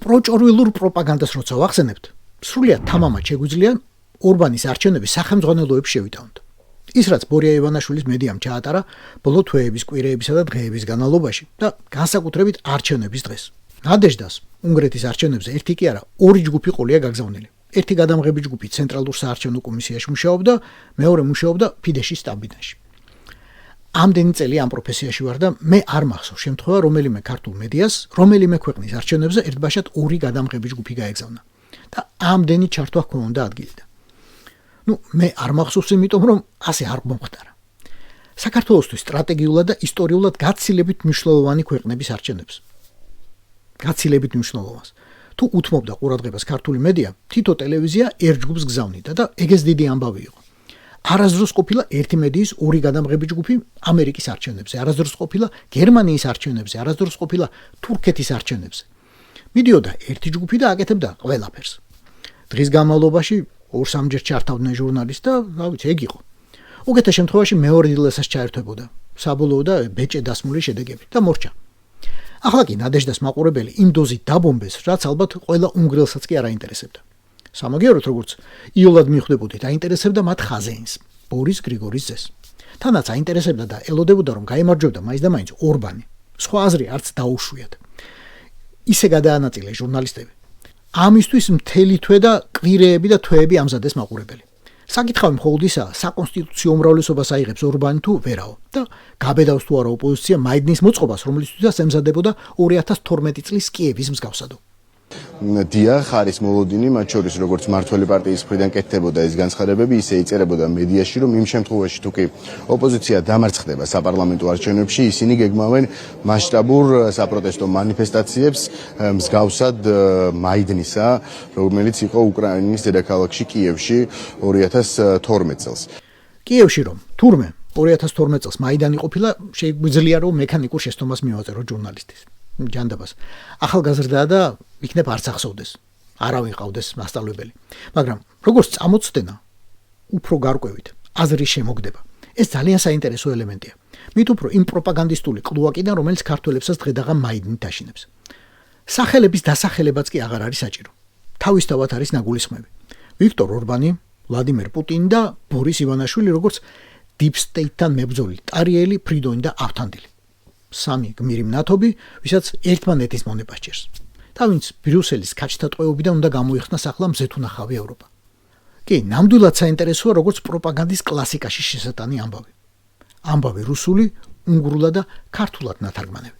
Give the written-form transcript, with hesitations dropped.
პროჭორვილურ პროპაგანდას როცა ვახსენებთ, სრულიად თამამად შეგვიძლია ორბანის არჩევნები სახელმძღვანელოებში შევიტანოთ. ის რაც ბორია ივანაშვილის მედიამ ჩაატარა ბოლო თვეების, კვირეებისა და დღეების განმავლობაში და განსაკუთრებით არჩევნების დღეს. ნადეჟდას უნგრეთის არჩევნებზე ერთი კი არა, ორი ჯგუფი ყოლია გაგზავნილი. ერთი გადამღები ჯგუფი ცენტრალურ საარჩევნო კომისიაში მუშაობდა, მეორე მუშაობდა ფიდეშის სტაბინაში. ამდენი წელი ამ პროფესიაში ვარ და მე არ მახსოვს შემთხვევა რომელიმე ქართულ მედიას, რომელიმე ქვეყნის არჩევნებზე ერთბაშად ორი გადამღები ჯგუფი გაეგზავნა და ამდენი ჩართვა ჰქონდა ადგილიდან. მე არ მახსოვს იმიტომ რომ ასე არ მომხდარა. საქართველოსთვის სტრატეგიულად და ისტორიულად გაცილებით მნიშვნელოვანი ქვეყნების არჩევნებს. გაცილებით მნიშვნელოვანს. თუ უთმობდა ყურადღებას ქართული მედია, თითო ტელევიზია ერთ ჯგუფს გზავნიდა და ეგეც დიდი ამბავი იყო. არასდროს ყოფილა ერთი მედიის ორი გადამღები ჯგუფი ამერიკის არჩევნებზე, არასდროს ყოფილა გერმანიის არჩევნებზე, არასდროს ყოფილა თურქეთის არჩევნებზე. მიდიოდა ერთი ჯგუფი და აკეთებდა ყველაფერს. დღის განმავლობაში 2-3 ჩართავდნენ ჟურნალისტს და ეგ იყო. უკეთეს შემთხვევაში მეორე დილასაც ჩაერთვებოდა საბოლოო და ბეჭე დასმული შედეგებით და მორჩა. ახლა კი ნადეჟდას მაყურებელი იმ დოზით დაბომბეს, რაც ალბათ ყველა უნგრელსაც კი არ აინტერესებდა. სამაგიეროდ როგორც იოლად მიხვდებოდით, აინტერესებდა მათ ხაზეინს, ბორის გრიგორის ძეს. თანაც აინტერესებდა და ელოდებოდა რომ გაიმარჯვებდა მაინც და მაინც ორბანი. სხვა აზრი არც დაუშვიათ. ისე გადაანაწილეს ჟურნალისტები. ამისთვის მთელი თვე და კვირეები და თვეები ამზადეს მაყურებელი. საკითხავი მხოლოდ ისაა, საკონსტიტუციო უმრავლესობას აიღებს ორბანი თუ ვერაო და გაბედავს თუ არა ოპოზიცია მაიდნის მოწყობას, რომლისთვისაც ემზადებოდა 2012 წლის კიევის მსგავსად. დიახ, არის მოლოდინი, მათ შორის როგორც მმართველი პარტიის მხრიდან კეთდებოდა ეს განცხადებები, ისე იწერებოდა მედიაში, რომ იმ შემთხვევაში თუ კი ოპოზიცია დამარცხდება საპარლამენტო არჩევნებში, ისინი გეგმავენ მასშტაბურ საპროტესტო მანიფესტაციებს მსგავსად მაიდნისა, რომელიც იყო უკრაინის დედაქალაქში კიევში 2012 წელს. კიევში რომ თურმე 2012 წელს მაიდანი ყოფილა, შეგვიძლია რომ მექანიკურ შეცდომას მივაწერო ჟურნალისტის. ჯანდაბას. ახალგაზრდაა და იქნებ არც ახსოვდეს. არავინ ყავდეს მასწავლებელი. მაგრამ როგორც წამოწდენა, უფრო გარკვევით, აზრის შემოგდება. ეს ძალიან საინტერესო ელემენტია. მით უფრო იმ პროპაგანდისტული ყლუაკიდან, რომელიც ქართველებსაც დღედაღა მაიდნით აშინებს. სახელების დასახელებაც კი აღარ არის საჭირო. თავისთავად არის ნაგულისხმები. ვიქტორ ორბანი, ვლადიმერ პუტინი და ბორის ივანაშვილი, როგორც დიპ სტეიტთან მებრძოლი, ტარიელი, ფრიდონი და ავთანდილი. სამი გმირი მნათობი, ვისაც ერთმანეთის მონება სჭირს. და ვინც ბრიუსელის ქაჩთატყვეობიდან უნდა გამოიხსნას ახლა მზეთუნახავი ევროპა. კი, ნამდვილად საინტერესოა როგორც პროპაგანდის კლასიკაში შესატანი ამბავი. ამბავი რუსული, უნგრულად და ქართულად ნათარგმანები.